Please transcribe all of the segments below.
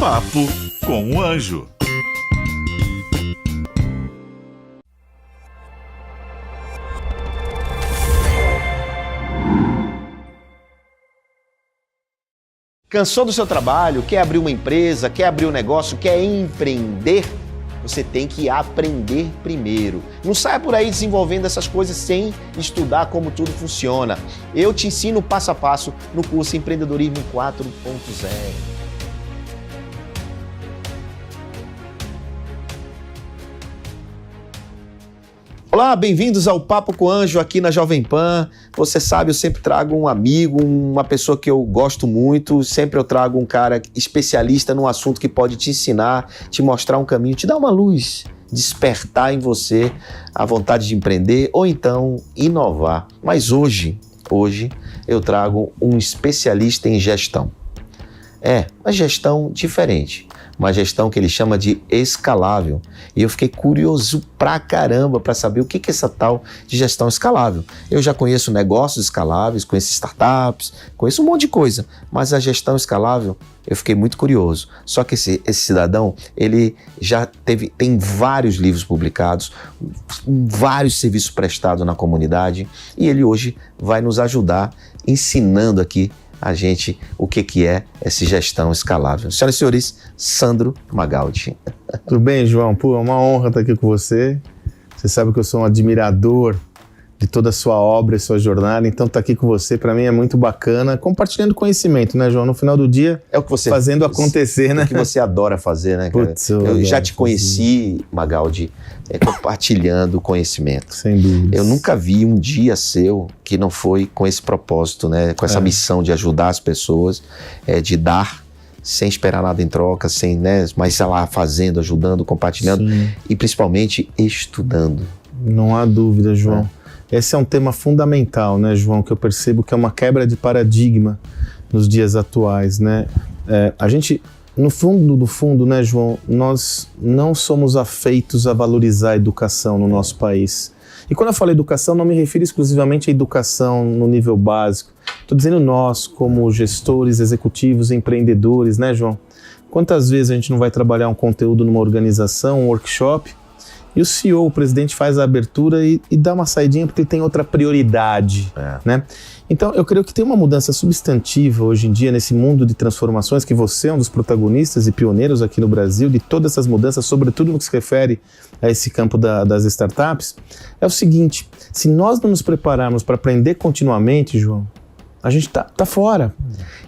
Papo com o Anjo. Cansou do seu trabalho, quer abrir uma empresa, quer abrir um negócio, quer empreender? Você tem que aprender primeiro. Não saia por aí desenvolvendo essas coisas sem estudar como tudo funciona. Eu te ensino passo a passo no curso Empreendedorismo 4.0. Olá, bem-vindos ao Papo com o Anjo aqui na Jovem Pan. Você sabe, eu sempre trago um amigo, uma pessoa que eu gosto muito. Sempre eu trago um cara especialista num assunto que pode te ensinar, te mostrar um caminho, te dar uma luz, despertar em você a vontade de empreender ou então inovar. Mas hoje eu trago um especialista em gestão. Uma gestão diferente. Uma gestão que ele chama de escalável. E eu fiquei curioso pra caramba para saber o que é essa tal de gestão escalável. Eu já conheço negócios escaláveis, conheço startups, conheço um monte de coisa, mas a gestão escalável eu fiquei muito curioso. Só que esse cidadão, ele já tem vários livros publicados, vários serviços prestados na comunidade e ele hoje vai nos ajudar ensinando aqui a gente o que é essa gestão escalável. Senhoras e senhores, Sandro Magaldi. Tudo bem, João? Pô, é uma honra estar aqui com você. Você sabe que eu sou um admirador de toda a sua obra e sua jornada, então estar aqui com você para mim é muito bacana, compartilhando conhecimento, né, João? No final do dia, é o que você fazendo acontecer, né? É o que você adora fazer, né, cara? Putz, eu já te conheci, Magaldi, compartilhando conhecimento. Sem dúvida. Eu nunca vi um dia seu que não foi com esse propósito, né? Com essa missão de ajudar as pessoas, de dar sem esperar nada em troca, sem, né? Mas sei lá, fazendo, ajudando, compartilhando. Sim. E principalmente estudando. Não há dúvida, João. Esse é um tema fundamental, né, João, que eu percebo que é uma quebra de paradigma nos dias atuais, né? A gente, no fundo, né, João, nós não somos afeitos a valorizar a educação no nosso país. E quando eu falo educação, não me refiro exclusivamente à educação no nível básico. Estou dizendo nós, como gestores, executivos, empreendedores, né, João? Quantas vezes a gente não vai trabalhar um conteúdo numa organização, um workshop, e o CEO, o presidente, faz a abertura e dá uma saidinha porque ele tem outra prioridade, né? Então, eu creio que tem uma mudança substantiva hoje em dia nesse mundo de transformações, que você é um dos protagonistas e pioneiros aqui no Brasil, de todas essas mudanças, sobretudo no que se refere a esse campo das startups. É o seguinte, se nós não nos prepararmos para aprender continuamente, João, a gente tá fora.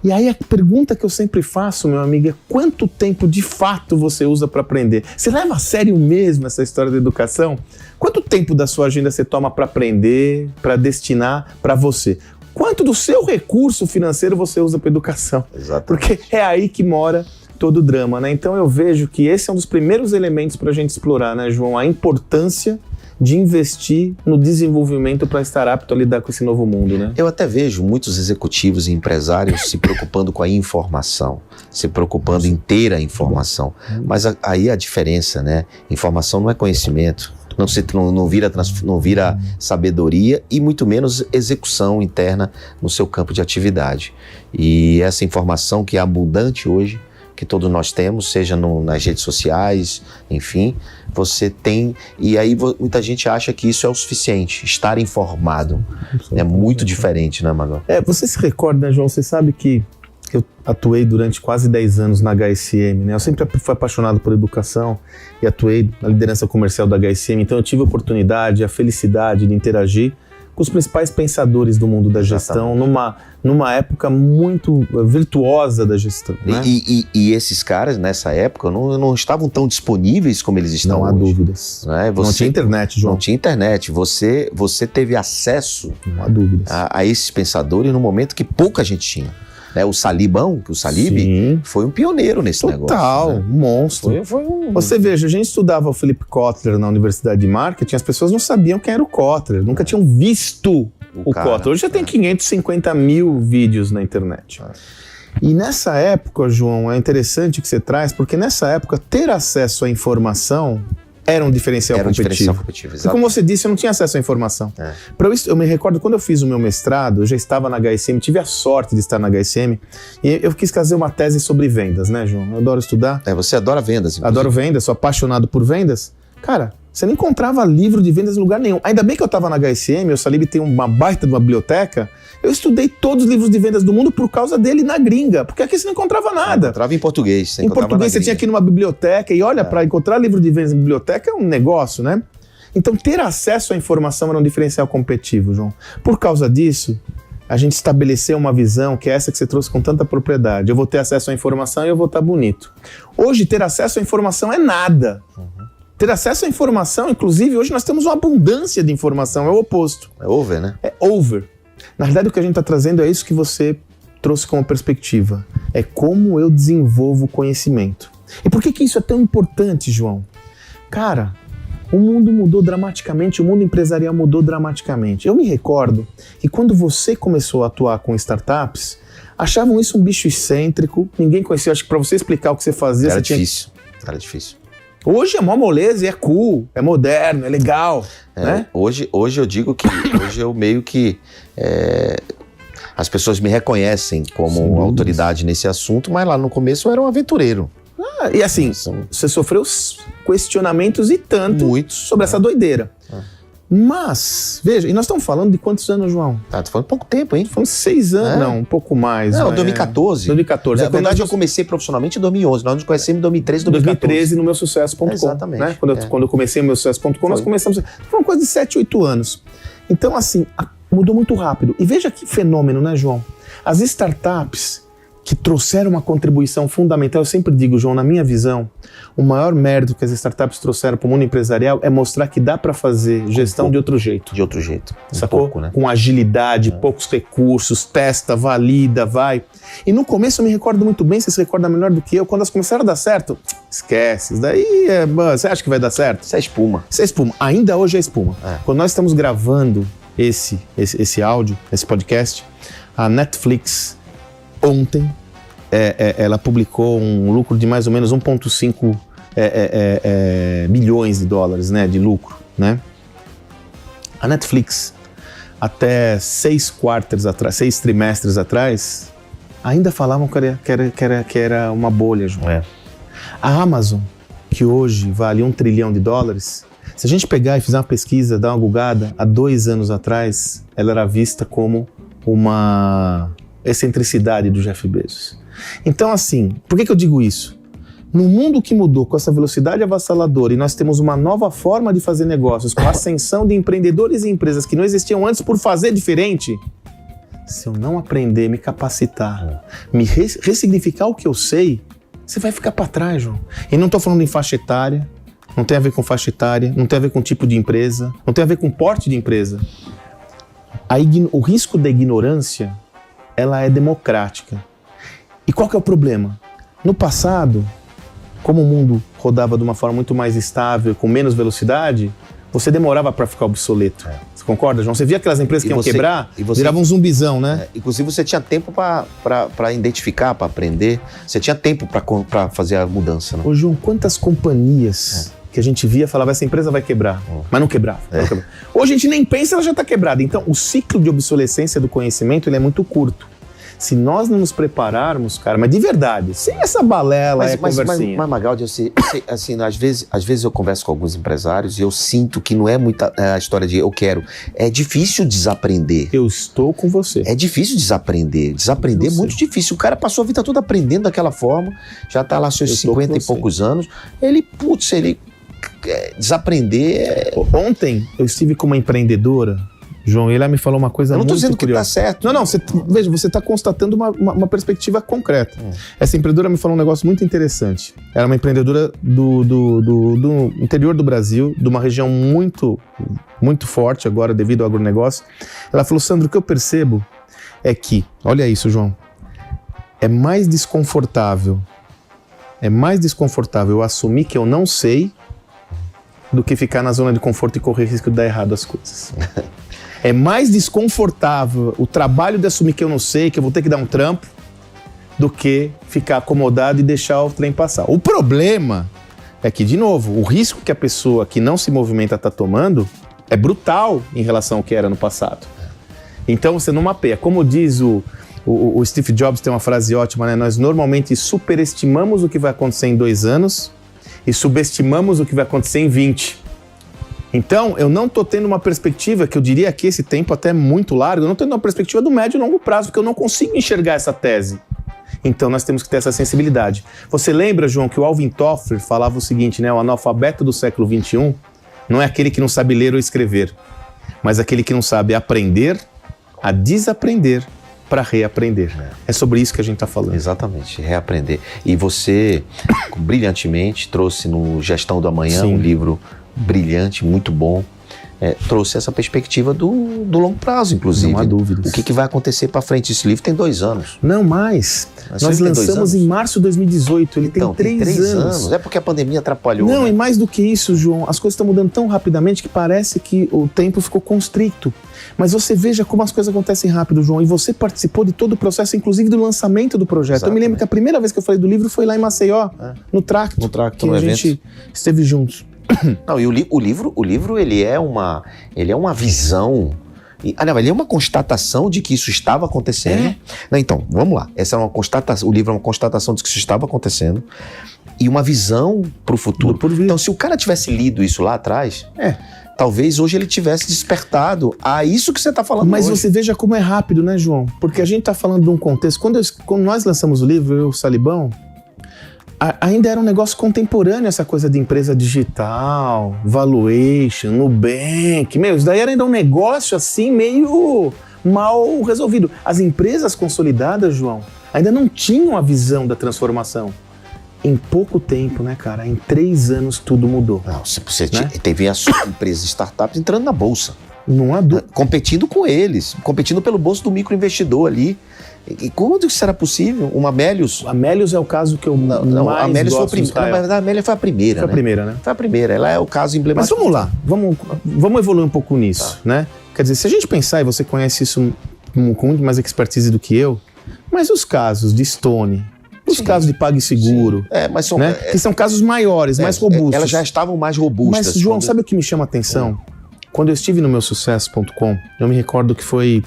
E aí a pergunta que eu sempre faço, meu amigo, é quanto tempo de fato você usa para aprender? Você leva a sério mesmo essa história da educação? Quanto tempo da sua agenda você toma para aprender, para destinar para você? Quanto do seu recurso financeiro você usa para educação? Exatamente. Porque é aí que mora todo o drama, né? Então eu vejo que esse é um dos primeiros elementos para a gente explorar, né, João? A importância de investir no desenvolvimento para estar apto a lidar com esse novo mundo, né? Eu até vejo muitos executivos e empresários se preocupando com a informação, se preocupando em ter a informação. Mas aí a diferença, né? Informação não é conhecimento, não vira sabedoria e muito menos execução interna no seu campo de atividade. E essa informação que é abundante hoje, que todos nós temos, seja nas redes sociais, enfim, você tem, e aí muita gente acha que isso é o suficiente, estar informado. É muito diferente, né, Magal? Você se recorda, né, João, você sabe que eu atuei durante quase 10 anos na HSM, né? Eu sempre fui apaixonado por educação e atuei na liderança comercial da HSM, então eu tive a oportunidade, a felicidade de interagir com os principais pensadores do mundo da gestão, numa época muito virtuosa da gestão, né? E esses caras, nessa época, não estavam tão disponíveis como eles estão hoje. Não há dúvidas. Né? Não tinha internet, João. Não tinha internet. Você teve acesso não há dúvidas. A esses pensadores no momento que pouca gente tinha. O Salib foi um pioneiro nesse negócio. Total, né? Um monstro. Você veja, a gente estudava o Philip Kotler na Universidade de Marketing, as pessoas não sabiam quem era o Kotler, nunca tinham visto o Kotler. Hoje já tem 550 mil vídeos na internet. E nessa época, João, é interessante que você traz, porque nessa época ter acesso à informação era um diferencial competitivo. E como você disse, eu não tinha acesso à informação. Eu me recordo, quando eu fiz o meu mestrado, eu já estava na HSM, tive a sorte de estar na HSM, e eu quis fazer uma tese sobre vendas, né, João? Eu adoro estudar. Você adora vendas. Inclusive. Adoro vendas, sou apaixonado por vendas. Cara, você não encontrava livro de vendas em lugar nenhum. Ainda bem que eu estava na HSM, o Salib tem uma baita de uma biblioteca. Eu estudei todos os livros de vendas do mundo por causa dele na gringa, porque aqui você não encontrava nada. Encontrava em português. Em português você tinha aqui numa biblioteca, e olha, para encontrar livro de vendas em biblioteca é um negócio, né? Então ter acesso à informação era um diferencial competitivo, João. Por causa disso, a gente estabeleceu uma visão que é essa que você trouxe com tanta propriedade. Eu vou ter acesso à informação e eu vou estar bonito. Hoje, ter acesso à informação é nada. Ter acesso à informação, inclusive, hoje nós temos uma abundância de informação, é o oposto. É over, né? É over. Na verdade, o que a gente está trazendo é isso que você trouxe como perspectiva. É como eu desenvolvo conhecimento. E por que isso é tão importante, João? Cara, o mundo mudou dramaticamente, o mundo empresarial mudou dramaticamente. Eu me recordo que quando você começou a atuar com startups, achavam isso um bicho excêntrico, ninguém conhecia. Acho que para você explicar o que você fazia... Era difícil. Hoje é mó moleza e é cool, é moderno, é legal, né? Hoje eu digo que hoje eu meio que as pessoas me reconhecem como autoridade nesse assunto, mas lá no começo eu era um aventureiro. E assim, você sofreu questionamentos e tanto sobre essa doideira. Mas, veja, e nós estamos falando de quantos anos, João? Tô falando pouco tempo, hein? Falando 6 anos, não, um pouco mais. Não, 2014. 2014. Na verdade, eu comecei profissionalmente em 2011. Nós nos conhecemos em 2013, 2014. 2013 no meu sucesso.com. Exatamente. Né? Quando eu comecei no meu sucesso.com, nós começamos... Foi uma coisa de 7, 8 anos. Então, assim, mudou muito rápido. E veja que fenômeno, né, João? As startups que trouxeram uma contribuição fundamental, eu sempre digo, João, na minha visão, o maior mérito que as startups trouxeram para o mundo empresarial é mostrar que dá para fazer gestão de outro jeito. De outro jeito. Sacou? Pouco, né? Com agilidade, poucos recursos, testa, valida, vai. E no começo eu me recordo muito bem, você se recorda melhor do que eu, quando elas começaram a dar certo, esquece, isso daí você acha que vai dar certo? Isso é espuma. Isso é espuma, ainda hoje é espuma. Quando nós estamos gravando esse áudio, esse podcast, a Netflix ontem, ela publicou um lucro de mais ou menos 1,5 bilhões de dólares, né, de lucro, né? A Netflix, até 6 trimestres atrás, ainda falavam que era uma bolha, João. A Amazon, que hoje vale $1 trilhão, se a gente pegar e fizer uma pesquisa, dar uma googada, há 2 anos atrás, ela era vista como uma excentricidade do Jeff Bezos. Então, assim, por que eu digo isso? No mundo que mudou com essa velocidade avassaladora e nós temos uma nova forma de fazer negócios, com a ascensão de empreendedores e empresas que não existiam antes por fazer diferente, se eu não aprender, me capacitar, me ressignificar o que eu sei, você vai ficar para trás, João. E não estou falando em faixa etária, não tem a ver com faixa etária, não tem a ver com tipo de empresa, não tem a ver com porte de empresa. O risco da ignorância, ela é democrática. E qual que é o problema? No passado, como o mundo rodava de uma forma muito mais estável, com menos velocidade, você demorava para ficar obsoleto. Você concorda, João? Você via aquelas empresas que iam quebrar, viravam um zumbizão, né? Inclusive você tinha tempo para identificar, para aprender. Você tinha tempo para fazer a mudança, né? Ô, João, quantas companhias que a gente via falava, essa empresa vai quebrar, mas não quebrava. Hoje a gente nem pensa, ela já está quebrada. Então, o ciclo de obsolescência do conhecimento ele é muito curto. Se nós não nos prepararmos, cara, mas de verdade, sem essa balela, conversinha. Mas Magaldi, assim, às vezes eu converso com alguns empresários e eu sinto que não é muita a história de eu quero. É difícil desaprender. Eu estou com você. É difícil desaprender. Desaprender é muito difícil. O cara passou a vida toda aprendendo daquela forma, já tá lá seus 50 e poucos anos. Ele desaprender... Ontem eu estive com uma empreendedora, João, e ela me falou uma coisa muito curiosa. Eu não tô dizendo que tá certo. Não, veja, você está constatando uma perspectiva concreta. Essa empreendedora me falou um negócio muito interessante. Ela é uma empreendedora do interior do Brasil, de uma região muito, muito forte agora devido ao agronegócio. Ela falou, Sandro, o que eu percebo é que, olha isso, João, é mais desconfortável eu assumir que eu não sei do que ficar na zona de conforto e correr risco de dar errado as coisas. É mais desconfortável o trabalho de assumir que eu não sei, que eu vou ter que dar um trampo, do que ficar acomodado e deixar o trem passar. O problema é que, de novo, o risco que a pessoa que não se movimenta está tomando é brutal em relação ao que era no passado. Então você não mapeia. Como diz o Steve Jobs, tem uma frase ótima, né? Nós normalmente superestimamos o que vai acontecer em 2 anos e subestimamos o que vai acontecer em 20. Então, eu não estou tendo uma perspectiva, que eu diria que esse tempo até é muito largo, eu não estou tendo uma perspectiva do médio e longo prazo, porque eu não consigo enxergar essa tese. Então, nós temos que ter essa sensibilidade. Você lembra, João, que o Alvin Toffler falava o seguinte, né? O analfabeto do século XXI não é aquele que não sabe ler ou escrever, mas aquele que não sabe aprender a desaprender para reaprender. É sobre isso que a gente está falando. Exatamente, reaprender. E você, brilhantemente, trouxe no Gestão do Amanhã, Sim. um livro brilhante, muito bom, trouxe essa perspectiva do longo prazo, inclusive. Não há dúvidas. O que vai acontecer para frente? Esse livro tem 2 anos. Não mais. Mas Nós ele tem 2 lançamos anos? em março de 2018, ele Então, tem 3 anos. É porque a pandemia atrapalhou. Não, né? e mais do que isso, João, as coisas estão mudando tão rapidamente que parece que o tempo ficou constricto. Mas você veja como as coisas acontecem rápido, João, e você participou de todo o processo, inclusive do lançamento do projeto. Exatamente. Eu me lembro que a primeira vez que eu falei do livro foi lá em Maceió, no Tracto. No Tracto, que no a evento. gente esteve juntos. Não, e o livro ele é uma visão. Não, ele é uma constatação de que isso estava acontecendo. Não, então, vamos lá. Essa é uma constatação. O livro é uma constatação de que isso estava acontecendo e uma visão para o futuro. Do porvir. Então, se o cara tivesse lido isso lá atrás, talvez hoje ele tivesse despertado a isso que você está falando. Mas hoje. você veja como é rápido, né, João? Porque a gente está falando de um contexto. Quando nós lançamos o livro, eu e o Salibão, ainda era um negócio contemporâneo, essa coisa de empresa digital, valuation, Nubank. Meu, isso daí era ainda um negócio assim meio mal resolvido. As empresas consolidadas, João, ainda não tinham a visão da transformação. Em pouco tempo, né, cara? Em 3 anos tudo mudou. Não, você Né? teve as empresas startups entrando na bolsa, Não há dúvida. competindo com eles, competindo pelo bolso do microinvestidor ali. E como isso era possível? Uma Amélios. A Amélios é o caso que eu Não, mais a Amélios foi a gosto, primeira. Israel. Na verdade, a Amélia foi a primeira. Foi a primeira, né? Foi a primeira. Ela é o caso Mas emblemático. vamos lá, vamos evoluir um pouco nisso, né? Quer dizer, se a gente pensar, e você conhece isso com muito mais expertise do que eu, mas os casos de Stone, os casos de PagSeguro, Mas são, né? Que são casos maiores, mais robustos. Elas já estavam mais robustas. Mas, João, quando- sabe o que me chama a atenção? Quando eu estive no meusucesso.com, eu me recordo que foi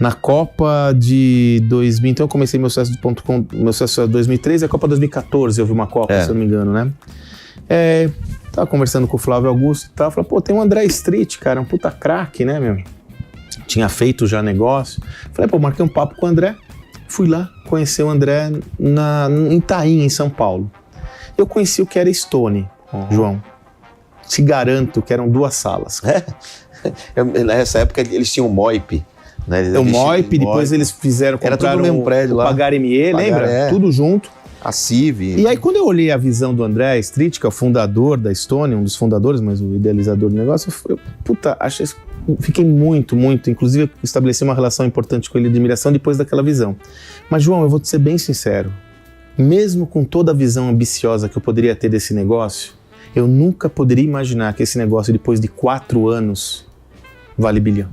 na Copa de 2000, então eu comecei meu sucesso.com, meu sucesso é 2003 e a Copa 2014 eu vi uma Copa, se eu não me engano, né? Tava conversando com o Flávio Augusto e tal, falei, pô, tem o André Street, cara, um puta craque, né, meu? Tinha feito já negócio. Falei, pô, marquei um papo com o André, fui lá conhecer o André em Itaim, em São Paulo. Eu conheci o que era Stone, João. Te garanto que eram 2 salas. Nessa época eles tinham o Moip. Né? O Moip, depois eles fizeram, Era tudo compraram no mesmo prédio o lá. Pagar.me, lembra? Pagar, Tudo junto. A CIV. E aí, quando eu olhei a visão do André Street, que é o fundador da Stone, um dos fundadores, mas o idealizador do negócio, fiquei muito, inclusive estabeleci uma relação importante com ele de admiração depois daquela visão. Mas, João, eu vou te ser bem sincero, mesmo com toda a visão ambiciosa que eu poderia ter desse negócio, eu nunca poderia imaginar que esse negócio, depois de 4 anos, vale bilhão.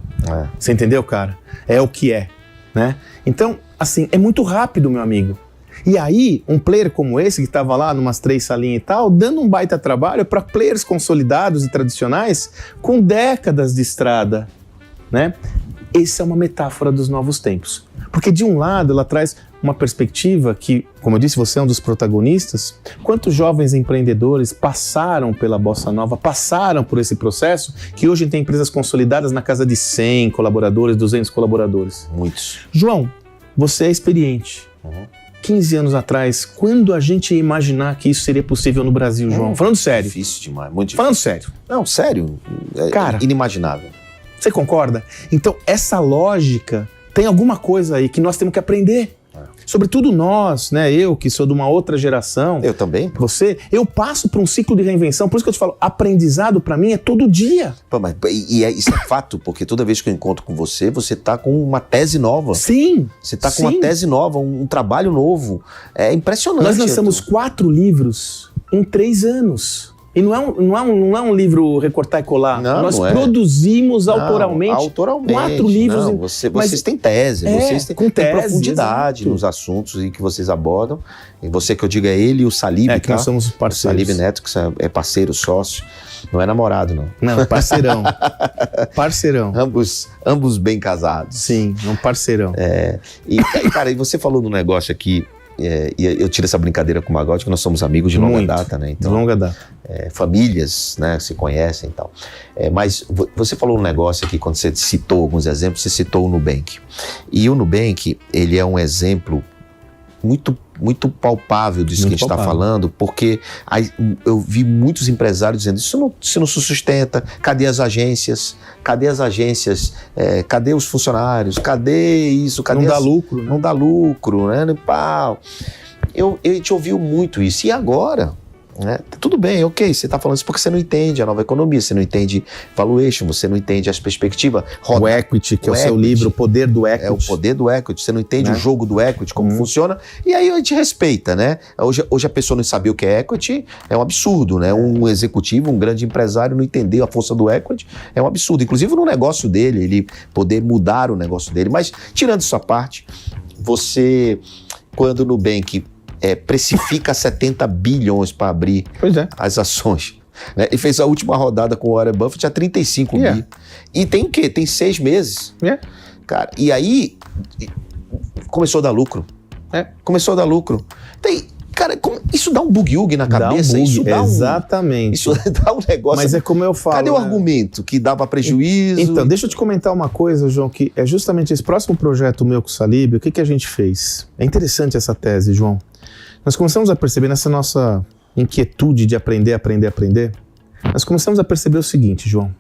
Você entendeu, cara? É o que é, né? Então, assim, é muito rápido, meu amigo. E aí, um player como esse, que estava lá numas 3 salinhas e tal, dando um baita trabalho para players consolidados e tradicionais com décadas de estrada, né? Essa é uma metáfora dos novos tempos. Porque, de um lado, ela traz uma perspectiva que, como eu disse, você é um dos protagonistas. Quantos jovens empreendedores passaram pela Bossa Nova, passaram por esse processo, que hoje tem empresas consolidadas na casa de 100 colaboradores, 200 colaboradores. Muitos. João, você é experiente. 15 anos atrás, quando a gente ia imaginar que isso seria possível no Brasil, João? Falando sério. Difícil demais, muito difícil. Falando sério. Não, sério. Cara, inimaginável. Você concorda? Então, essa lógica tem alguma coisa aí que nós temos que aprender. Sobretudo nós, né? Eu que sou de uma outra geração. Eu também. Você, eu passo por um ciclo de reinvenção. Por isso que eu te falo, aprendizado pra mim é todo dia. Pô, mas, isso é fato, porque toda vez que eu encontro com você, você tá com uma tese nova. Sim. Você tá com uma tese nova, um trabalho novo. É impressionante. Nós lançamos 4 livros em 3 anos. E não é um livro recortar e colar. Não, Nós não é. produzimos Não, autoralmente 4 livros. Não, vocês têm tese, vocês têm tese, profundidade exato. nos assuntos em que vocês abordam. E você que eu digo é ele e o Salib, que nós somos parceiros. O Salib Neto, que é parceiro, sócio. Não é namorado, não. Não, parceirão. Parceirão. Ambos bem casados. Sim, é um parceirão. Cara, e você falou do negócio aqui, e eu tiro essa brincadeira com o Magote, que nós somos amigos de longa data, né? Então, de longa data. Famílias, né, se conhecem e tal. Mas você falou um negócio aqui, quando você citou alguns exemplos, você citou o Nubank. E o Nubank, ele é um exemplo muito palpável disso que a gente está falando, porque eu vi muitos empresários dizendo, isso não se sustenta, cadê as agências? Cadê os funcionários? Cadê isso? Cadê não dá lucro, né? Não dá lucro, né? Pau. A gente ouviu muito isso. E agora, né? Tudo bem, ok, você está falando isso porque você não entende a nova economia, você não entende valuation, você não entende as perspectives. O equity, que é o seu livro, o poder do equity. É o poder do equity, você não entende o jogo do equity, como funciona, e aí a gente respeita, né? Hoje a pessoa não sabia o que é equity, é um absurdo, né? Um executivo, um grande empresário não entender a força do equity, é um absurdo. Inclusive no negócio dele, ele poder mudar o negócio dele. Mas, tirando essa parte, você, quando o Nubank precifica 70 bilhões para abrir as ações, né? E fez a última rodada com o Warren Buffett a 35 bi. E tem o quê? Tem 6 meses. Cara, e aí começou a dar lucro. Começou a dar lucro. Cara, isso dá um bug na cabeça. Isso dá exatamente. Isso dá um negócio. Mas é como eu falo. Cadê o argumento que dava prejuízo? Então, deixa eu te comentar uma coisa, João, que é justamente esse próximo projeto meu com o Salib. O que a gente fez? É interessante essa tese, João. Nós começamos a perceber nessa nossa inquietude de aprender, nós começamos a perceber o seguinte, João.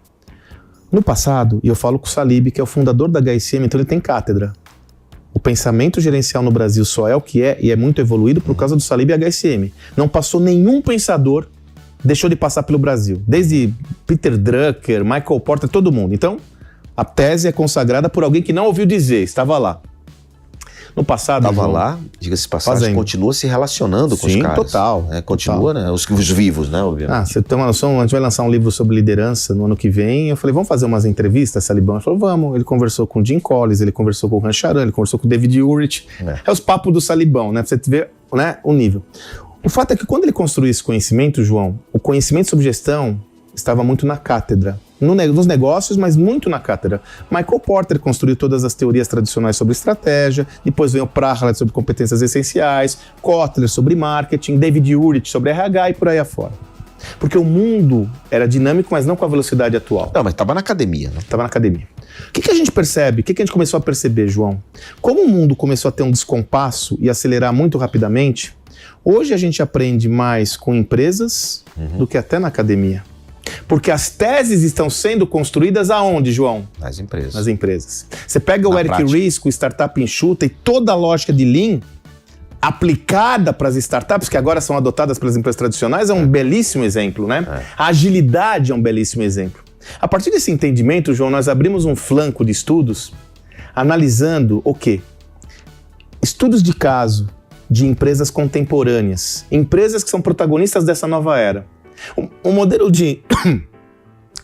No passado, e eu falo com o Salib, que é o fundador da HSM, então ele tem cátedra. O pensamento gerencial no Brasil só é o que é e é muito evoluído por causa do Salib e HSM. Não passou nenhum pensador, deixou de passar pelo Brasil. Desde Peter Drucker, Michael Porter, todo mundo. Então, a tese é consagrada por alguém que não ouviu dizer, estava lá. No passado... Estava lá, diga-se passagem, continua se relacionando com os caras. Sim, total. Continua, né? Os vivos, né, obviamente. Você tem uma noção, a gente vai lançar um livro sobre liderança no ano que vem. Eu falei, vamos fazer umas entrevistas, Salibão? Ele falou, vamos. Ele conversou com o Jim Collins, ele conversou com o Han Charan, ele conversou com o David Ulrich. É os papos do Salibão, né? Pra você ver, né, o nível. O fato é que quando ele construiu esse conhecimento, João, o conhecimento sobre gestão estava muito na cátedra. Nos negócios, mas muito na cátedra. Michael Porter construiu todas as teorias tradicionais sobre estratégia, depois veio o Prahalad sobre competências essenciais, Kotler sobre marketing, David Ulrich sobre RH e por aí afora. Porque o mundo era dinâmico, mas não com a velocidade atual. Não, mas estava na academia, né? Estava na academia. O que a gente percebe? O que a gente começou a perceber, João? Como o mundo começou a ter um descompasso e acelerar muito rapidamente, hoje a gente aprende mais com empresas do que até na academia. Porque as teses estão sendo construídas aonde, João? Nas empresas. Nas empresas. Você pega o Eric Ries com o Startup Enxuta e toda a lógica de Lean aplicada para as startups, que agora são adotadas pelas empresas tradicionais, é um belíssimo exemplo, né? A agilidade é um belíssimo exemplo. A partir desse entendimento, João, nós abrimos um flanco de estudos analisando o quê? Estudos de caso de empresas contemporâneas, empresas que são protagonistas dessa nova era. O modelo de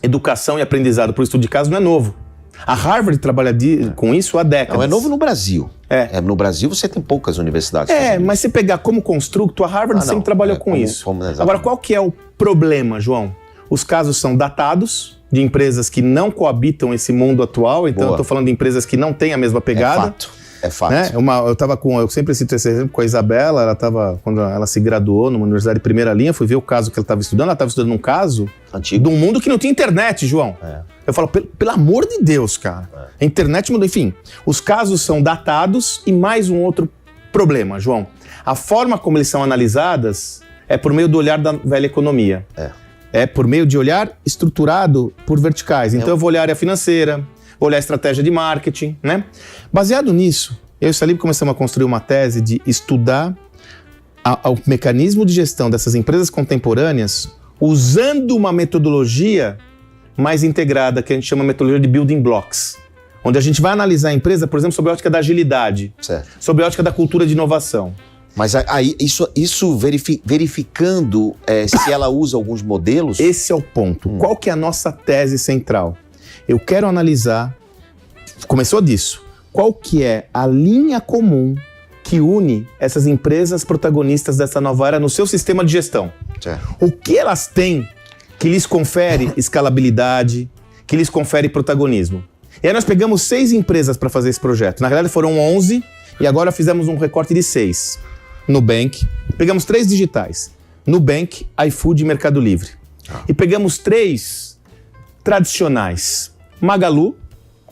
educação e aprendizado por estudo de caso não é novo. A Harvard trabalha com isso há décadas. Não, é novo no Brasil. No Brasil você tem poucas universidades. Mas se pegar como construto, a Harvard sempre trabalhou com isso. Agora, qual que é o problema, João? Os casos são datados, de empresas que não coabitam esse mundo atual. Então eu estou falando de empresas que não têm a mesma pegada. É fato. Né? Eu sempre cito esse exemplo com a Isabela, quando ela se graduou numa universidade de primeira linha, fui ver o caso que ela estava estudando um caso antigo, de um mundo que não tinha internet, João. Eu falo, pelo amor de Deus, cara. A internet mudou, enfim. Os casos são datados e mais um outro problema, João. A forma como eles são analisadas é por meio do olhar da velha economia. É por meio de olhar estruturado por verticais. Então eu vou olhar a área financeira, olhar a estratégia de marketing, né? Baseado nisso, eu e o Salib começamos a construir uma tese de estudar o mecanismo de gestão dessas empresas contemporâneas usando uma metodologia mais integrada, que a gente chama de metodologia de building blocks, onde a gente vai analisar a empresa, por exemplo, sob a ótica da agilidade, sob a ótica da cultura de inovação. Mas aí, isso verificando se ela usa alguns modelos... Esse é o ponto. Qual que é a nossa tese central? Eu quero analisar, começou disso, qual que é a linha comum que une essas empresas protagonistas dessa nova era no seu sistema de gestão. Certo. O que elas têm que lhes confere escalabilidade, que lhes confere protagonismo. E aí nós pegamos 6 empresas para fazer esse projeto. Na realidade foram 11 e agora fizemos um recorte de 6. Nubank, pegamos 3 digitais. Nubank, iFood e Mercado Livre. E pegamos 3 tradicionais. Magalu,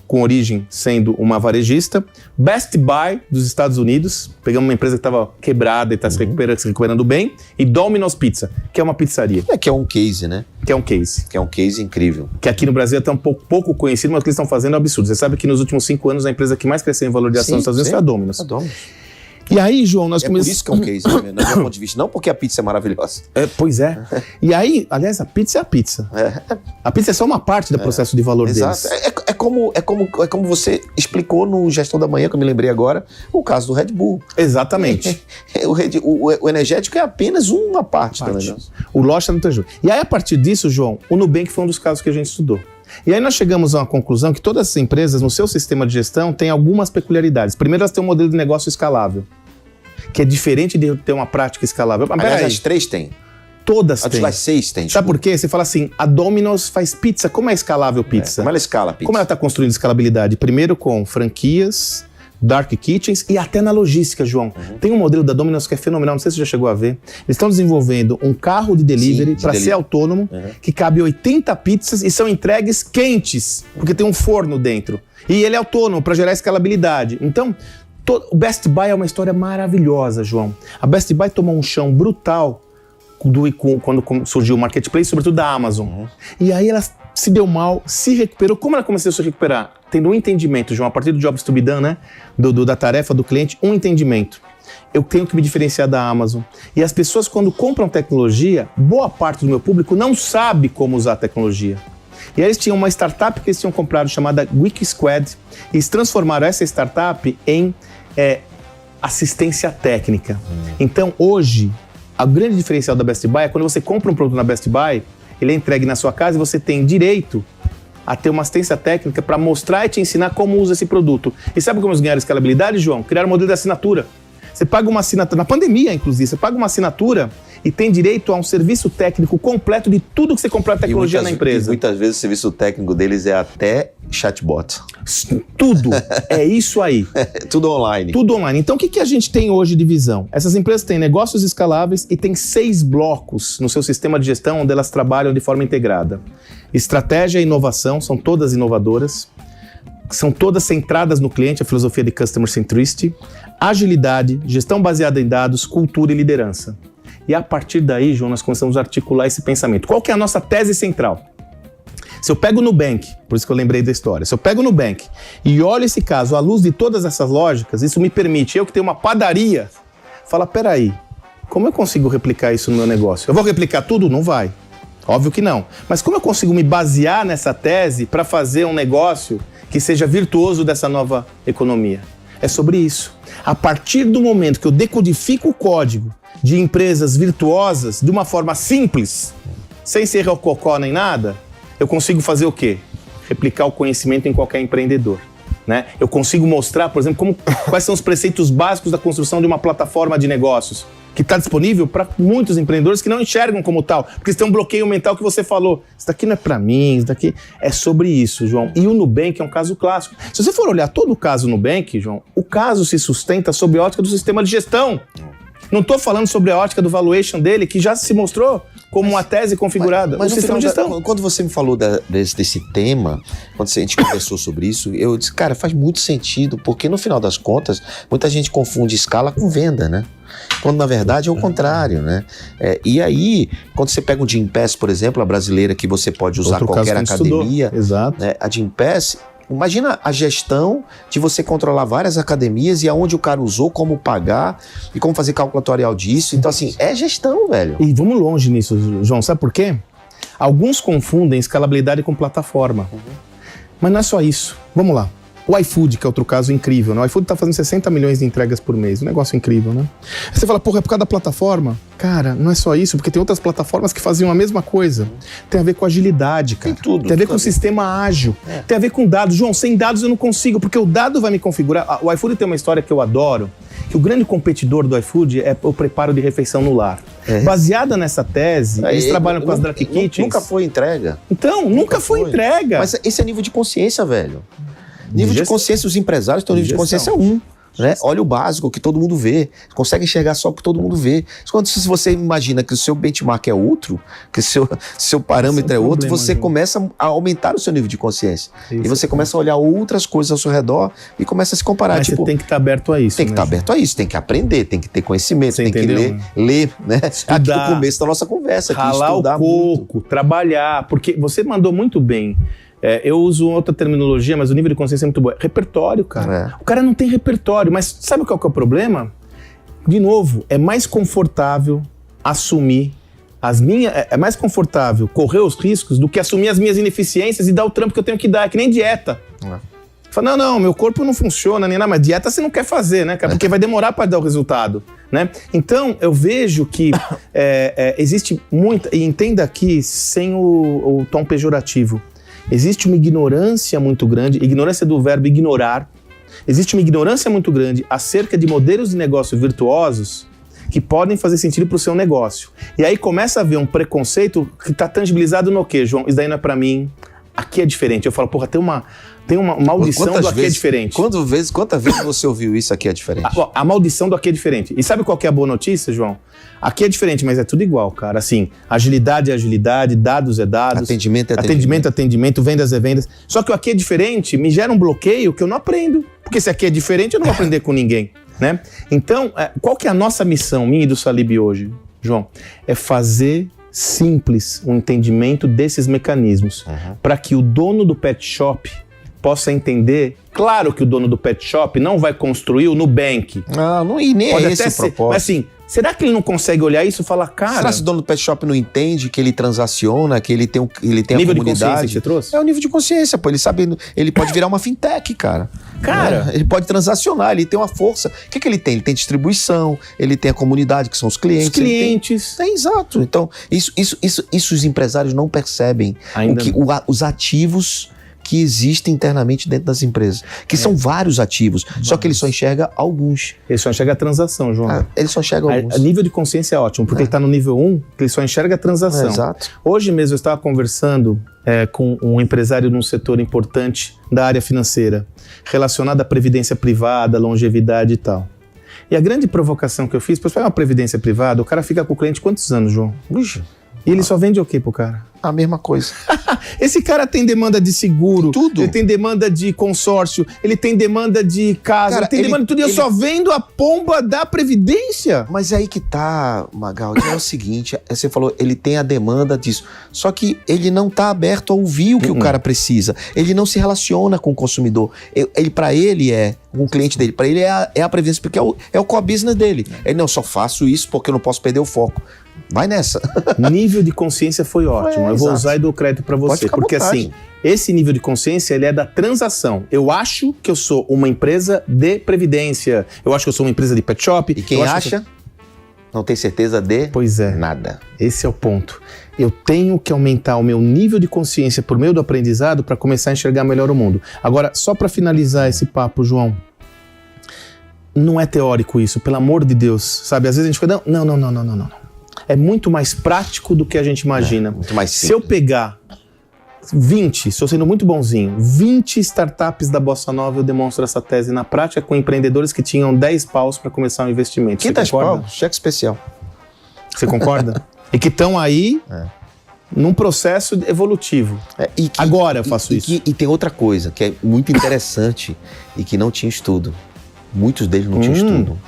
com origem sendo uma varejista. Best Buy, dos Estados Unidos. Pegamos uma empresa que estava quebrada e está se recuperando bem. E Domino's Pizza, que é uma pizzaria. Que é um case, né? Que é um case. Que é um case incrível. Que aqui no Brasil é até um pouco conhecido, mas o que eles estão fazendo é um absurdo. Você sabe que nos últimos 5 anos a empresa que mais cresceu em valor de ação nos Estados Unidos foi a Domino's. A Domino's. E aí, João, nós começamos... por isso que é um case, né? Do meu ponto de vista. Não porque a pizza é maravilhosa. Pois é. E aí, aliás, a pizza é a pizza. A pizza é só uma parte do processo de valor deles. É como você explicou no Gestão da Manhã, que eu me lembrei agora, o caso do Red Bull. Exatamente. O energético é apenas uma parte do negócio. O loja não tem ajuda. E aí, a partir disso, João, o Nubank foi um dos casos que a gente estudou. E aí nós chegamos a uma conclusão que todas as empresas, no seu sistema de gestão, têm algumas peculiaridades. Primeiro, elas têm um modelo de negócio escalável, que é diferente de ter uma prática escalável. Mas aliás, as 3 têm. Todas têm. As 6 têm. Sabe por quê? Você fala assim, a Domino's faz pizza. Como é escalável pizza? Como ela escala a pizza? Como ela está construindo escalabilidade? Primeiro com franquias, dark kitchens e até na logística, João. Tem um modelo da Domino's que é fenomenal, não sei se você já chegou a ver. Eles estão desenvolvendo um carro de delivery para ser autônomo, que cabe 80 pizzas e são entregues quentes, porque tem um forno dentro. E ele é autônomo para gerar escalabilidade. Então, o Best Buy é uma história maravilhosa, João. A Best Buy tomou um chão brutal quando surgiu o marketplace, sobretudo da Amazon. E aí ela se deu mal, se recuperou. Como ela começou a se recuperar? Tendo um entendimento, João, a partir do jobs to be done, né? Da tarefa do cliente, um entendimento. Eu tenho que me diferenciar da Amazon. E as pessoas, quando compram tecnologia, boa parte do meu público não sabe como usar a tecnologia. E aí eles tinham uma startup que eles tinham comprado chamada Wikisquad e eles transformaram essa startup em assistência técnica. Então, hoje, o grande diferencial da Best Buy é quando você compra um produto na Best Buy, ele é entregue na sua casa e você tem direito a ter uma assistência técnica para mostrar e te ensinar como usa esse produto. E sabe como eles ganharam escalabilidade, João? Criaram um modelo de assinatura. Você paga uma assinatura, na pandemia inclusive, você paga uma assinatura e tem direito a um serviço técnico completo de tudo que você comprar de tecnologia na empresa. E muitas vezes o serviço técnico deles é até chatbot. Tudo. É isso aí. Tudo online. Tudo online. Então o que a gente tem hoje de visão? Essas empresas têm negócios escaláveis e têm 6 blocos no seu sistema de gestão onde elas trabalham de forma integrada. Estratégia e inovação, são todas inovadoras. São todas centradas no cliente, a filosofia de Customer Centricity. Agilidade, gestão baseada em dados, cultura e liderança. E a partir daí, João, nós começamos a articular esse pensamento. Qual que é a nossa tese central? Se eu pego o Nubank, por isso que eu lembrei da história, se eu pego o Nubank e olho esse caso à luz de todas essas lógicas, isso me permite, eu que tenho uma padaria, falar, peraí, como eu consigo replicar isso no meu negócio? Eu vou replicar tudo? Não vai. Óbvio que não. Mas como eu consigo me basear nessa tese para fazer um negócio que seja virtuoso dessa nova economia? É sobre isso. A partir do momento que eu decodifico o código de empresas virtuosas de uma forma simples, sem ser rococó nem nada, eu consigo fazer o quê? Replicar o conhecimento em qualquer empreendedor. Né? Eu consigo mostrar, por exemplo, quais são os preceitos básicos da construção de uma plataforma de negócios que está disponível para muitos empreendedores que não enxergam como tal, porque eles têm um bloqueio mental que você falou. Isso daqui não é para mim, isso daqui é sobre isso, João. E o Nubank é um caso clássico. Se você for olhar todo o caso Nubank, João, o caso se sustenta sob a ótica do sistema de gestão. Não estou falando sobre a ótica do valuation dele, que já se mostrou como uma tese configurada. Mas o sistema de gestão. Quando você me falou desse tema, quando a gente conversou sobre isso, eu disse, cara, faz muito sentido, porque no final das contas, muita gente confunde escala com venda, né? Quando na verdade é o contrário, né? E aí, quando você pega o Gympass, por exemplo, a brasileira que você pode usar qualquer academia, né? A Gympass, imagina a gestão de você controlar várias academias e aonde o cara usou, como pagar e como fazer calculatorial disso. Então, assim, é gestão, velho. E vamos longe nisso, João. Sabe por quê? Alguns confundem escalabilidade com plataforma. Mas não é só isso. Vamos lá. O iFood, que é outro caso incrível, né? O iFood tá fazendo 60 milhões de entregas por mês, um negócio incrível, né? Aí você fala, porra, é por causa da plataforma? Cara, não é só isso, porque tem outras plataformas que faziam a mesma coisa. Tem a ver com agilidade, cara. Tem tudo. Tem a ver com sistema ágil. Tem a ver com dados. João, sem dados eu não consigo, porque o dado vai me configurar. O iFood tem uma história que eu adoro, que o grande competidor do iFood é o preparo de refeição no lar. Baseada nessa tese, eles trabalham com as dark kitchens. Nunca foi entrega. Então, nunca foi entrega. Mas esse é nível de consciência, velho. Nível de consciência, os empresários têm um nível de consciência 1. Né? Olha o básico que todo mundo vê, consegue enxergar só o que todo mundo vê. Se você imagina que o seu benchmark é outro, que o seu parâmetro é outro, você começa a aumentar o seu nível de consciência. Isso. E você começa a olhar outras coisas ao seu redor e começa a se comparar. Mas você tem que estar aberto a isso. Tem que estar aberto a isso, tem que aprender, tem que ter conhecimento, você tem entendeu? Que ler, né? Estudar, aqui no começo da nossa conversa. Ralar o coco, trabalhar, porque você mandou muito bem. Eu uso outra terminologia, mas o nível de consciência é muito bom. Repertório, cara. O cara não tem repertório, mas sabe qual que é o problema? De novo, é mais confortável assumir é mais confortável correr os riscos do que assumir as minhas ineficiências e dar o trampo que eu tenho que dar. É que nem dieta. Fala, não, meu corpo não funciona, nem nada, mas dieta você não quer fazer, né, cara? Porque vai demorar para dar o resultado, né? Então, eu vejo que existe muita, e entenda aqui sem o tom pejorativo, existe uma ignorância muito grande, ignorância do verbo ignorar, existe uma ignorância muito grande acerca de modelos de negócio virtuosos que podem fazer sentido para o seu negócio. E aí começa a haver um preconceito que está tangibilizado no quê, João? Isso daí não é para mim, aqui é diferente. Eu falo, porra, tem uma maldição do aqui é diferente. Quantas vezes você ouviu isso, aqui é diferente? A maldição do aqui é diferente. E sabe qual que é a boa notícia, João? Aqui é diferente, mas é tudo igual, cara. Assim, agilidade é agilidade, dados é dados. Atendimento é atendimento. Atendimento, vendas é vendas. Só que o aqui é diferente me gera um bloqueio que eu não aprendo. Porque se aqui é diferente, eu não vou aprender com ninguém, né? Então, qual que é a nossa missão, minha e do Salib hoje, João? É fazer simples o entendimento desses mecanismos para que o dono do pet shop possa entender. Claro que o dono do pet shop não vai construir o Nubank. Não, e nem pode é esse o propósito. Mas assim, será que ele não consegue olhar isso e falar, cara... Será que o dono do pet shop não entende que ele transaciona, que ele tem a nível comunidade? De consciência que você trouxe? É o nível de consciência, pô. Ele sabe, ele pode virar uma fintech, cara. Ele pode transacionar, ele tem uma força. O que ele tem? Ele tem distribuição, ele tem a comunidade, que são os clientes. Os clientes. Exato. Então, isso os empresários não percebem. Os ativos que existem internamente dentro das empresas, que são vários ativos, só que ele só enxerga alguns. Ele só enxerga a transação, João. Ele só enxerga alguns. A nível de consciência é ótimo, porque ele está no nível 1, que ele só enxerga a transação. Exato. Hoje mesmo eu estava conversando com um empresário num setor importante da área financeira, relacionado à previdência privada, longevidade e tal. E a grande provocação que eu fiz, para pegar uma previdência privada, o cara fica com o cliente quantos anos, João? Puxa. E ele só vende o quê pro cara? A mesma coisa. Esse cara tem demanda de seguro, tudo. Ele tem demanda de consórcio, ele tem demanda de casa, cara, ele tem demanda de tudo. E eu só vendo a pomba da previdência. Mas é aí que tá, Magaldi, é o seguinte, você falou, ele tem a demanda disso, só que ele não tá aberto a ouvir o que o cara precisa. Ele não se relaciona com o consumidor. Para ele com o cliente dele, para ele é a previdência, porque é o core business dele. Ele não, só faço isso porque eu não posso perder o foco. Vai nessa. Nível de consciência foi ótimo. Eu vou usar e dou crédito para você. Porque assim, esse nível de consciência, ele é da transação. Eu acho que eu sou uma empresa de previdência. Eu acho que eu sou uma empresa de pet shop. E quem acha, não tem certeza de nada. Esse é o ponto. Eu tenho que aumentar o meu nível de consciência por meio do aprendizado para começar a enxergar melhor o mundo. Agora, só para finalizar esse papo, João, não é teórico isso, pelo amor de Deus. Sabe, às vezes a gente fica, não. É muito mais prático do que a gente imagina. Muito mais simples. Se eu pegar 20, estou sendo muito bonzinho, 20 startups da Bossa Nova, eu demonstro essa tese na prática com empreendedores que tinham 10 paus para começar um investimento. Que 10 paus? Cheque especial. Você concorda? E que estão aí num processo evolutivo. Agora eu faço isso. E tem outra coisa que é muito interessante e que não tinha estudo. Muitos deles não tinham estudo.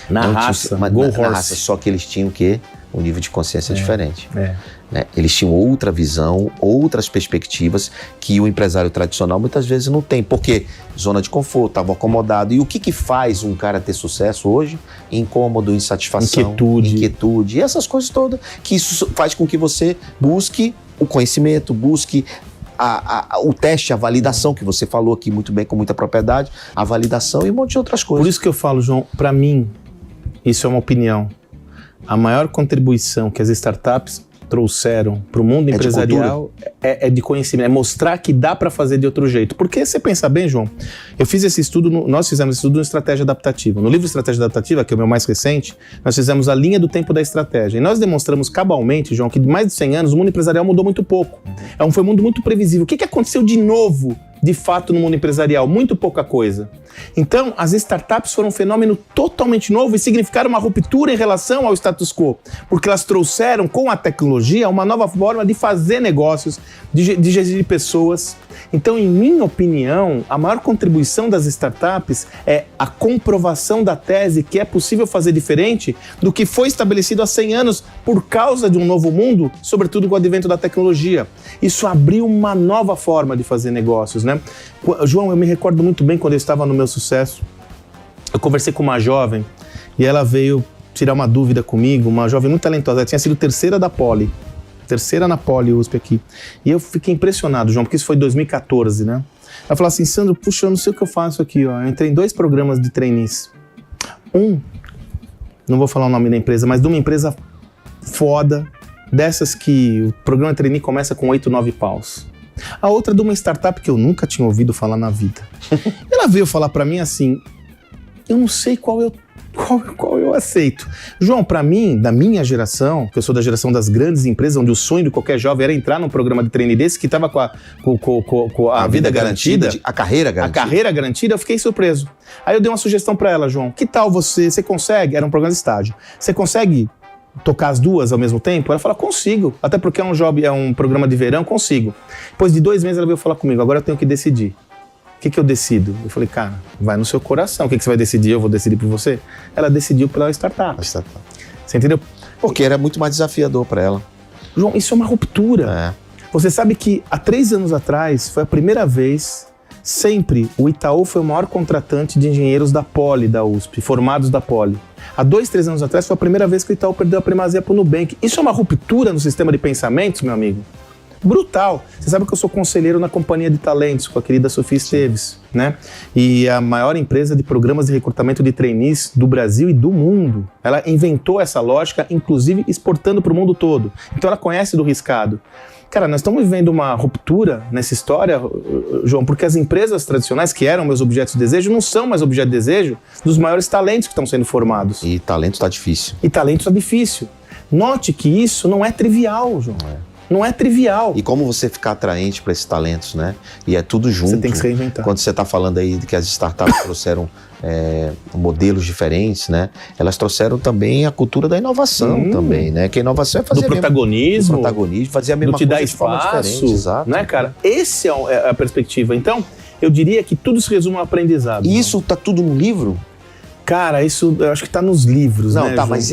Na raça, só que eles tinham o quê? Um nível de consciência diferente. Né? Eles tinham outra visão, outras perspectivas que o empresário tradicional muitas vezes não tem. Porque zona de conforto, estava acomodado. E o que faz um cara ter sucesso hoje? Incômodo, insatisfação, inquietude. E essas coisas todas. Que isso faz com que você busque o conhecimento, busque o teste, a validação, que você falou aqui muito bem, com muita propriedade, a validação e um monte de outras coisas. Por isso que eu falo, João, para mim, isso é uma opinião. A maior contribuição que as startups trouxeram para o mundo empresarial é de conhecimento, é mostrar que dá para fazer de outro jeito. Porque você pensa bem, João, eu fiz esse estudo, nós fizemos esse estudo no Estratégia Adaptativa. No livro Estratégia Adaptativa, que é o meu mais recente, nós fizemos a linha do tempo da estratégia. E nós demonstramos cabalmente, João, que de mais de 100 anos o mundo empresarial mudou muito pouco. Foi um mundo muito previsível. O que aconteceu de novo, de fato, no mundo empresarial? Muito pouca coisa. Então, as startups foram um fenômeno totalmente novo e significaram uma ruptura em relação ao status quo, porque elas trouxeram com a tecnologia uma nova forma de fazer negócios, de gerir pessoas. Então, em minha opinião, a maior contribuição das startups é a comprovação da tese que é possível fazer diferente do que foi estabelecido há 100 anos por causa de um novo mundo, sobretudo com o advento da tecnologia. Isso abriu uma nova forma de fazer negócios, né? João, eu me recordo muito bem quando eu estava no meu sucesso. Eu conversei com uma jovem e ela veio tirar uma dúvida comigo, uma jovem muito talentosa. Ela tinha sido terceira da Poli. Terceira na Poli USP aqui. E eu fiquei impressionado, João, porque isso foi em 2014, né? Ela falou assim, Sandro, puxa, eu não sei o que eu faço aqui, ó. Eu entrei em 2 programas de trainees. Não vou falar o nome da empresa, mas de uma empresa foda, dessas que o programa de trainee começa com 8, 9 paus. A outra de uma startup que eu nunca tinha ouvido falar na vida. Ela veio falar pra mim assim, eu não sei qual eu aceito. João, pra mim, da minha geração, que eu sou da geração das grandes empresas, onde o sonho de qualquer jovem era entrar num programa de trainee desse, que tava com a vida garantida, a carreira garantida. A carreira garantida, eu fiquei surpreso. Aí eu dei uma sugestão pra ela, João, que tal você consegue, era um programa de estágio, você consegue tocar as duas ao mesmo tempo? Ela falou, consigo, até porque é um programa de verão, consigo. Depois de 2 meses ela veio falar comigo, agora eu tenho que decidir. O que eu decido? Eu falei, cara, vai no seu coração. O que você vai decidir? Eu vou decidir por você? Ela decidiu pela startup. Você entendeu? Porque era muito mais desafiador para ela. João, isso é uma ruptura. Você sabe que há 3 anos atrás foi a primeira vez, sempre, o Itaú foi o maior contratante de engenheiros da Poli, da USP, formados da Poli. Há 2, 3 anos atrás foi a primeira vez que o Itaú perdeu a primazia para o Nubank. Isso é uma ruptura no sistema de pensamentos, meu amigo? Brutal. Você sabe que eu sou conselheiro na Companhia de Talentos, com a querida Sofia Esteves, né? E a maior empresa de programas de recrutamento de trainees do Brasil e do mundo. Ela inventou essa lógica, inclusive exportando para o mundo todo. Então ela conhece do riscado. Cara, nós estamos vivendo uma ruptura nessa história, João, porque as empresas tradicionais, que eram meus objetos de desejo, não são mais objeto de desejo dos maiores talentos que estão sendo formados. E talento está difícil. Note que isso não é trivial, João. Não é trivial. E como você ficar atraente para esses talentos, né? E é tudo junto. Você tem que se reinventar. Quando você está falando aí de que as startups trouxeram modelos diferentes, né? Elas trouxeram também a cultura da inovação também, né? Que a inovação é fazer do protagonismo, fazer a mesma coisa de forma diferente. Exato. Né, cara? Essa é a perspectiva. Então, eu diria que tudo se resume ao aprendizado. E isso tá tudo no livro? Cara, isso eu acho que tá nos livros, né? Não, tá, mas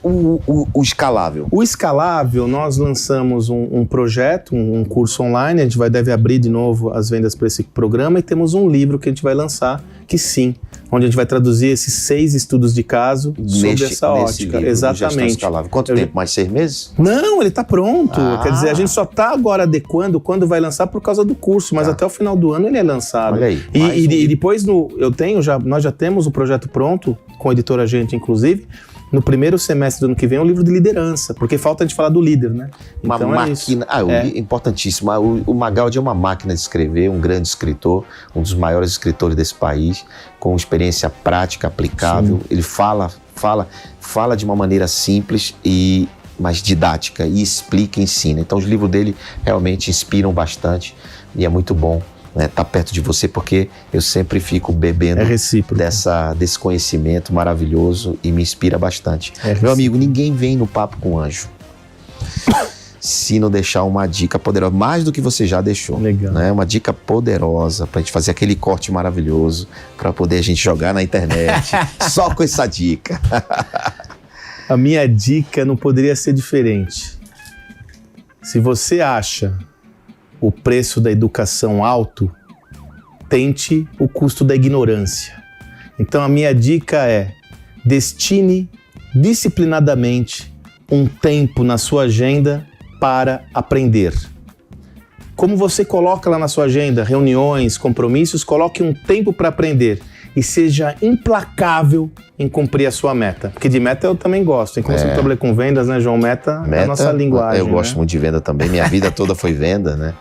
o escalável. O escalável, nós lançamos um projeto, um curso online, a gente deve abrir de novo as vendas para esse programa e temos um livro que a gente vai lançar, que sim, onde a gente vai traduzir esses 6 estudos de caso sobre essa ótica. Livro, exatamente. Escalável. Quanto tempo? Mais 6 meses? Não, ele tá pronto. Quer dizer, a gente só tá agora adequando quando vai lançar por causa do curso, mas até o final do ano ele é lançado. Olha aí. E depois nós já temos o projeto pronto, com o editor agente inclusive, no primeiro semestre do ano que vem é um livro de liderança, porque falta a gente falar do líder, né? Uma então máquina, importantíssimo. O Magaldi é uma máquina de escrever, um grande escritor, um dos maiores escritores desse país, com experiência prática, aplicável. Sim. Ele fala de uma maneira simples mas didática, e explica e ensina. Então os livros dele realmente inspiram bastante e é muito bom, né, tá perto de você, porque eu sempre fico bebendo desse conhecimento maravilhoso e me inspira bastante. Meu amigo, ninguém vem no Papo com Anjo se não deixar uma dica poderosa, mais do que você já deixou. Legal. Né? Uma dica poderosa pra gente fazer aquele corte maravilhoso, pra poder a gente jogar na internet, só com essa dica. A minha dica não poderia ser diferente. Se você acha o preço da educação alto, tente o custo da ignorância. Então a minha dica é: destine disciplinadamente um tempo na sua agenda para aprender. Como você coloca lá na sua agenda, reuniões, compromissos, coloque um tempo para aprender e seja implacável em cumprir a sua meta. Porque de meta eu também gosto. Como você trabalha com vendas, né, João? Meta é a nossa linguagem. Eu gosto muito de venda também. Minha vida toda foi venda, né?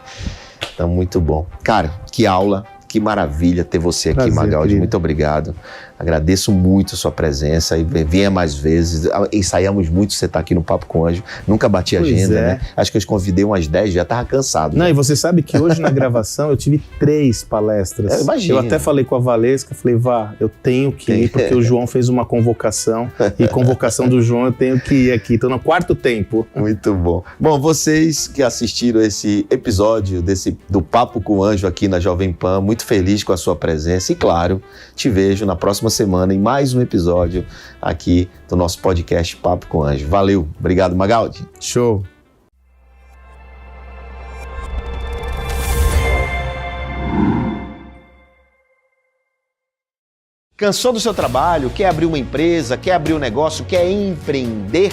Então, muito bom. Cara, que aula. Que maravilha ter você aqui, Prazer, Magaldi. querido. Muito obrigado. Agradeço muito a sua presença e venha mais vezes. Ensaiamos muito você estar aqui no Papo com Anjo. Nunca bati a agenda, né? Acho que eu te convidei umas 10, já estava cansado. Não, né? e você sabe que hoje na gravação eu tive 3 palestras. Eu imagino. Eu até falei com a Valesca, falei, eu tenho que ir, porque o João fez uma convocação, e convocação do João eu tenho que ir aqui. Estou no 4º tempo. Muito bom. Bom, vocês que assistiram esse episódio do Papo com o Anjo aqui na Jovem Pan, muito feliz com a sua presença e, claro, te vejo na próxima semana em mais um episódio aqui do nosso podcast Papo com o Anjo. Valeu. Obrigado, Magaldi. Show. Cansou do seu trabalho? Quer abrir uma empresa? Quer abrir um negócio? Quer empreender?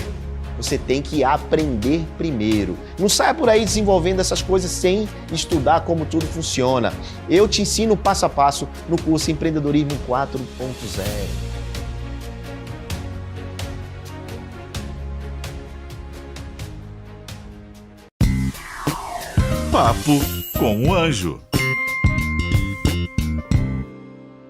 Você tem que aprender primeiro. Não saia por aí desenvolvendo essas coisas sem estudar como tudo funciona. Eu te ensino passo a passo no curso Empreendedorismo 4.0. Papo com o Anjo.